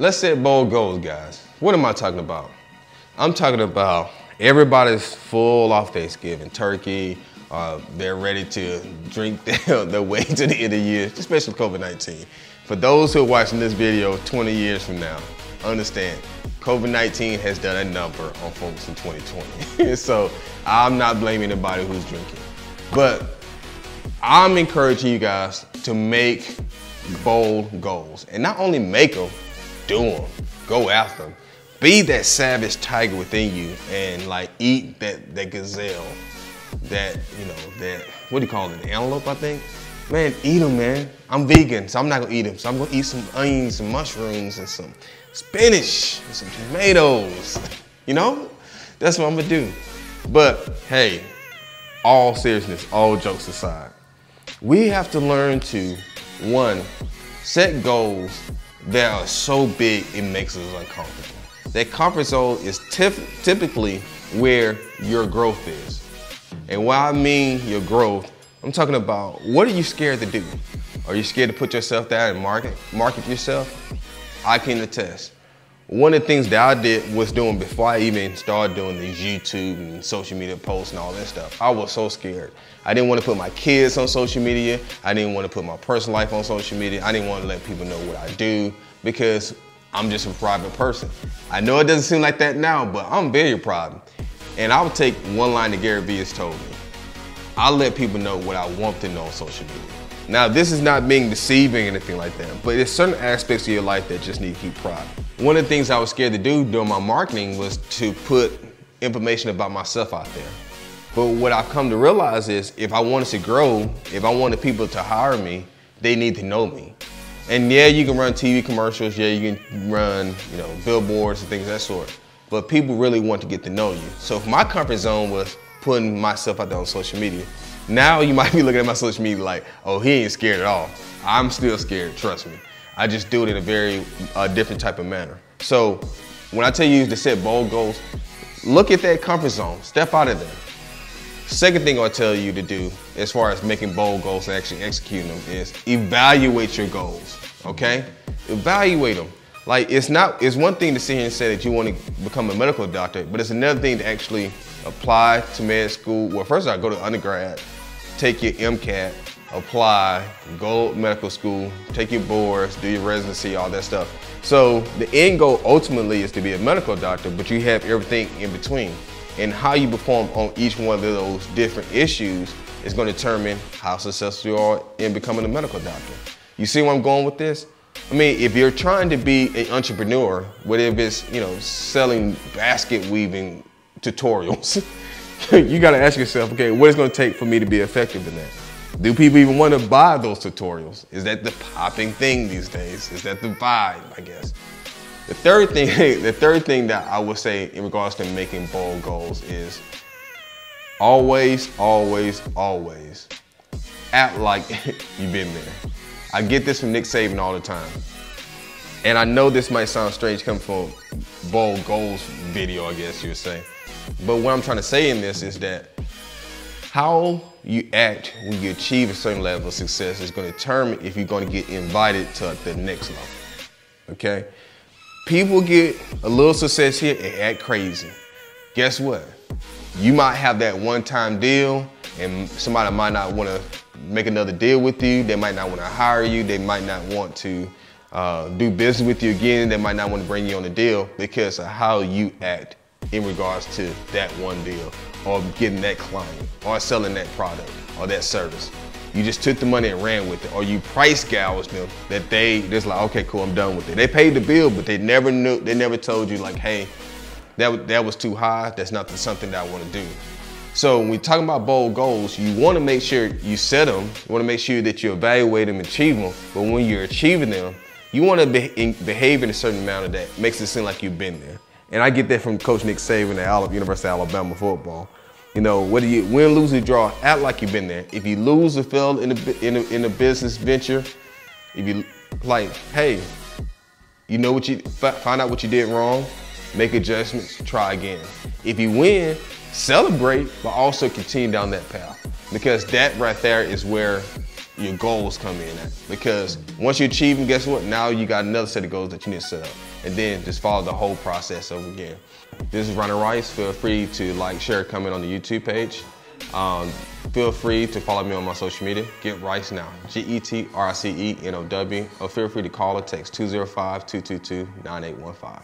let's set bold goals, guys. What am I talking about? I'm talking about everybody's full off Thanksgiving, turkey. They're ready to drink their way to the end of the year, especially COVID-19. For those who are watching this video 20 years from now, understand COVID-19 has done a number on folks in 2020. So I'm not blaming anybody who's drinking. But I'm encouraging you guys to make bold goals. And not only make them, do them. Go after them. Be that savage tiger within you and like eat that gazelle, that, you know, that, what do you call it, an antelope, I think? Man, eat them, man. I'm vegan, so I'm not gonna eat them. So I'm gonna eat some onions, some mushrooms, and some spinach, and some tomatoes. You know? That's what I'm gonna do. But hey, all seriousness, all jokes aside, we have to learn to, one, set goals that are so big it makes us uncomfortable. That comfort zone is typically where your growth is. And when I mean your growth, I'm talking about, what are you scared to do? Are you scared to put yourself there and market yourself? I can attest. One of the things that I did was doing before I even started doing these YouTube and social media posts and all that stuff, I was so scared. I didn't want to put my kids on social media. I didn't want to put my personal life on social media. I didn't want to let people know what I do because I'm just a private person. I know it doesn't seem like that now, but I'm very private. And I would take one line that Gary Vee has told me. I'll let people know what I want to know on social media. Now, this is not being deceiving or anything like that, but there's certain aspects of your life that just need to keep private. One of the things I was scared to do during my marketing was to put information about myself out there. But what I've come to realize is if I wanted to grow, if I wanted people to hire me, they need to know me. And yeah, you can run TV commercials, yeah, you can run, you know, billboards and things of that sort, but people really want to get to know you. So if my comfort zone was putting myself out there on social media, now you might be looking at my social media like, oh, he ain't scared at all. I'm still scared, trust me. I just do it in a very different type of manner. So when I tell you to set bold goals, look at that comfort zone, step out of there. Second thing I'll tell you to do as far as making bold goals and actually executing them is evaluate your goals, okay? Evaluate them. Like it's one thing to sit here and say that you want to become a medical doctor, but it's another thing to actually apply to med school. Well, first I go to undergrad, take your MCAT, apply, go to medical school, take your boards, do your residency, all that stuff. So the end goal ultimately is to be a medical doctor, but you have everything in between. And how you perform on each one of those different issues is going to determine how successful you are in becoming a medical doctor. You see where I'm going with this? I mean, if you're trying to be an entrepreneur, whether it's, you know, selling basket weaving tutorials, you got to ask yourself, okay, what is it going to take for me to be effective in that? Do people even want to buy those tutorials? Is that the popping thing these days? Is that the vibe, I guess? The third thing that I would say in regards to making bold goals is always, always, always act like you've been there. I get this from Nick Saban all the time. And I know this might sound strange coming from a bold goals video, I guess you would say. But what I'm trying to say in this is that how you act when you achieve a certain level of success is going to determine if you're going to get invited to the next level, okay? People get a little success here and act crazy. Guess what? You might have that one-time deal and somebody might not want to make another deal with you. They might not want to hire you. They might not want to do business with you again. They might not want to bring you on a deal because of how you act in regards to that one deal or getting that client or selling that product or that service. You just took the money and ran with it, or you price gouged them that they just like, okay, cool, I'm done with it. They paid the bill, but they never knew, they never told you like, hey, that was too high. That's not something that I want to do. So when we're talking about bold goals, you want to make sure you set them. You want to make sure that you evaluate them and achieve them. But when you're achieving them, you want to behave in a certain manner that makes it seem like you've been there. And I get that from Coach Nick Saban at University of Alabama football. You know, whether you win, lose, or draw, act like you've been there. If you lose or fail in a business venture, if you like, hey, you know what find out what you did wrong, make adjustments, try again. If you win, celebrate, but also continue down that path. Because that right there is where your goals come in at. Because once you achieve them, guess what? Now you got another set of goals that you need to set up. And then just follow the whole process over again. This is Ronne Rice. Feel free to like, share, comment on the YouTube page. Feel free to follow me on my social media. Get Rice Now, GETRICENOW, or feel free to call or text 205-222-9815.